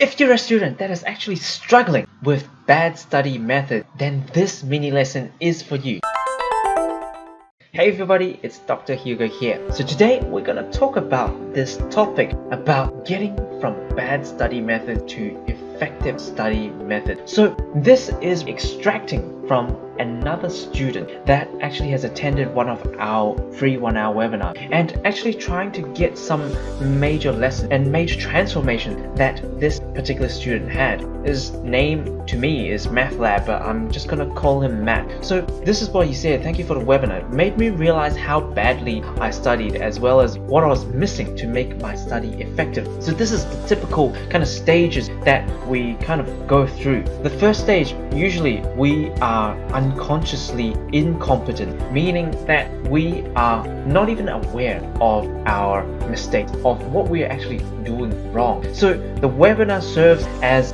If you're a student that is actually struggling with bad study method, then this mini lesson is for you. Hey everybody, it's Dr. Hugo here. So today we're gonna talk about this topic about getting from bad study method to effective study method. So this is extracting from another student that actually has attended one of our free 1-hour webinar and actually trying to get some major lesson and major transformation that this particular student had. His name to me is Math Lab, but I'm just gonna call him Matt. So this is what he said. Thank you for the webinar. It made me realize how badly I studied as well as what I was missing to make my study effective. So this is the typical kind of stages that we kind of go through. The first stage, usually we are unconsciously incompetent, meaning that we are not even aware of our mistakes, of what we are actually doing wrong. So the webinar serves as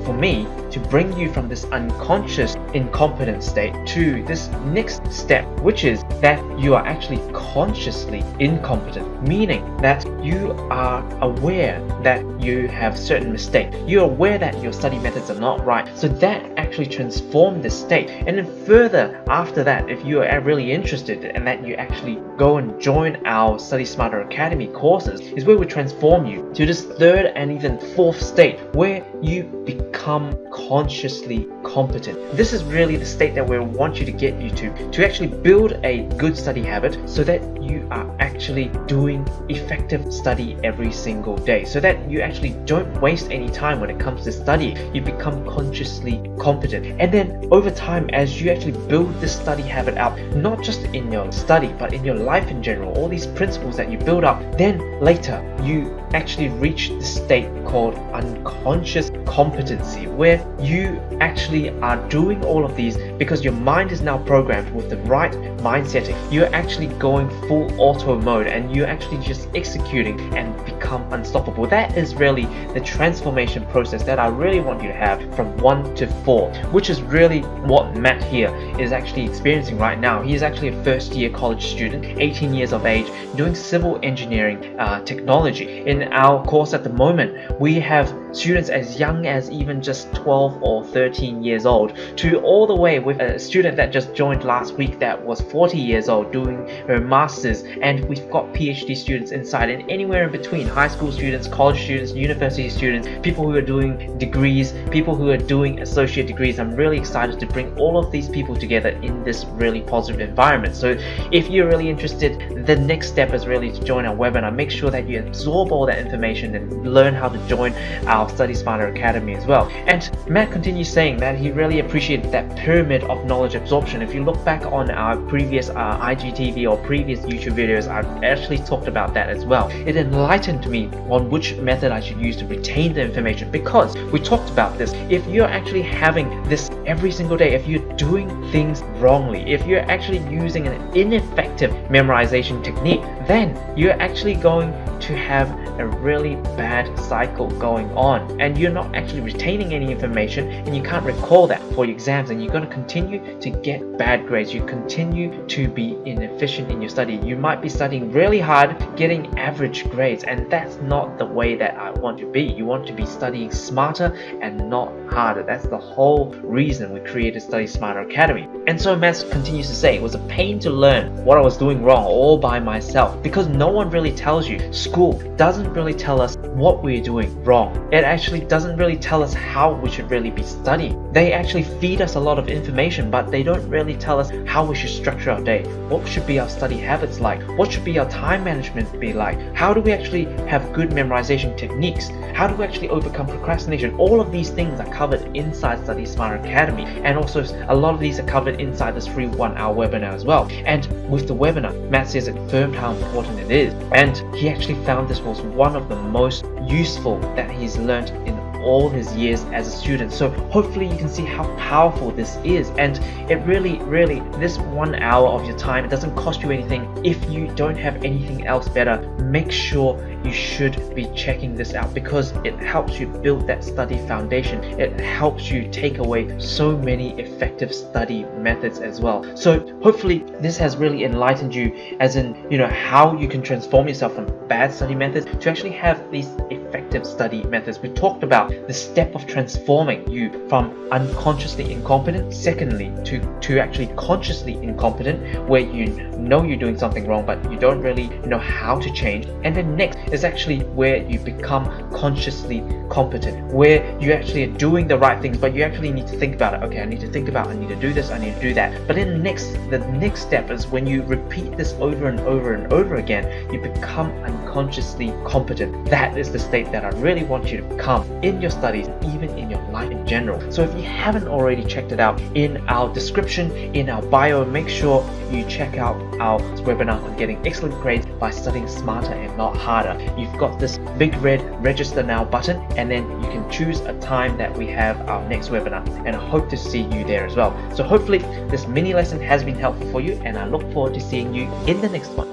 for me to bring you from this unconscious incompetent state to this next step, which is that you are actually consciously incompetent, meaning that you are aware that you have certain mistakes. You're aware that your study methods are not right. So that actually transforms this state. And then further after that, if you are really interested and that you actually go and join our Study Smarter Academy courses, is where we transform you to this third and even fourth state where you become consciously competent. This is really the state that we want you to get you to actually build a good study habit so that you are actually doing effective study every single day, so that you actually don't waste any time when it comes to study. You become consciously competent, and then over time, as you actually build this study habit out, not just in your study but in your life in general, all these principles that you build up, then later you actually reach the state called unconscious competency, where you actually are doing all of these because your mind is now programmed with the right mindset. You're actually going full auto mode and you're actually just executing and become unstoppable. That is really the transformation process that I really want you to have from 1 to 4, which is really what Matt here is actually experiencing right now. He is actually a first year college student, 18 years of age, doing civil engineering technology. In our course at the moment, we have students as young as even just 12 or 13 years old to all the way with a student that just joined last week that was 40 years old doing her masters, and we've got PhD students inside and anywhere in between, high school students, college students, university students, people who are doing degrees, people who are doing associate degrees. I'm really excited to bring all of these people together in this really positive environment. So if you're really interested, the next step is really to join our webinar. Make sure that you absorb all that information and learn how to join our Study Smarter Academy as well. And Matt continues saying that he really appreciated that pyramid of knowledge absorption. If you look back on our previous IGTV or previous YouTube videos, I've actually talked about that as well. It enlightened me on which method I should use to retain the information, because we talked about this. If you're actually having this every single day, if you're doing things wrongly, if you're actually using an ineffective memorization technique, then you're actually going to have a really bad cycle going on, and you're not actually retaining any information and you can't recall that for your exams, and you're going to continue to get bad grades. You continue to be inefficient in your study. You might be studying really hard, getting average grades, and that's not the way that I want to be. You want to be studying smarter and not harder. That's the whole reason we created Study Smarter Academy. And so Matt continues to say, it was a pain to learn what I was doing wrong all by myself, because no one really tells you. School doesn't really tell us what we're doing wrong. It actually doesn't really tell us how we should really be studying. They actually feed us a lot of information, but they don't really tell us how we should structure our day. What should be our study habits like? What should be our time management be like? How do we actually have good memorization techniques? How do we actually overcome procrastination? All of these things are covered inside Study Smarter Academy, and also a lot of these are covered inside this free 1-hour webinar as well. And with the webinar, Matt says it confirmed how important it is, and he actually found this was one of the most useful that he's learned in all his years as a student. So hopefully you can see how powerful this is, and it really, this 1 hour of your time, it doesn't cost you anything. If you don't have anything else better, make sure you should be checking this out, because it helps you build that study foundation. It helps you take away so many effective study methods as well. So hopefully this has really enlightened you, as in, how you can transform yourself from bad study methods to actually have these effective study methods. We talked about the step of transforming you from unconsciously incompetent, secondly to actually consciously incompetent, where you know you're doing something wrong but you don't really know how to change, and then next is actually where you become consciously competent, where you actually are doing the right things, but you actually need to think about it. Okay, I need to think about, I need to do this, I need to do that. But then the next step is when you repeat this over and over and over again, you become unconsciously competent. That is the state that I really want you to become in your studies, even in your life in general. So if you haven't already checked it out, in our description, in our bio, make sure you check out our webinar on getting excellent grades by studying smarter and not harder. You've got this big red register now button, and then you can choose a time that we have our next webinar, and I hope to see you there as well. So hopefully this mini lesson has been helpful for you, and I look forward to seeing you in the next one.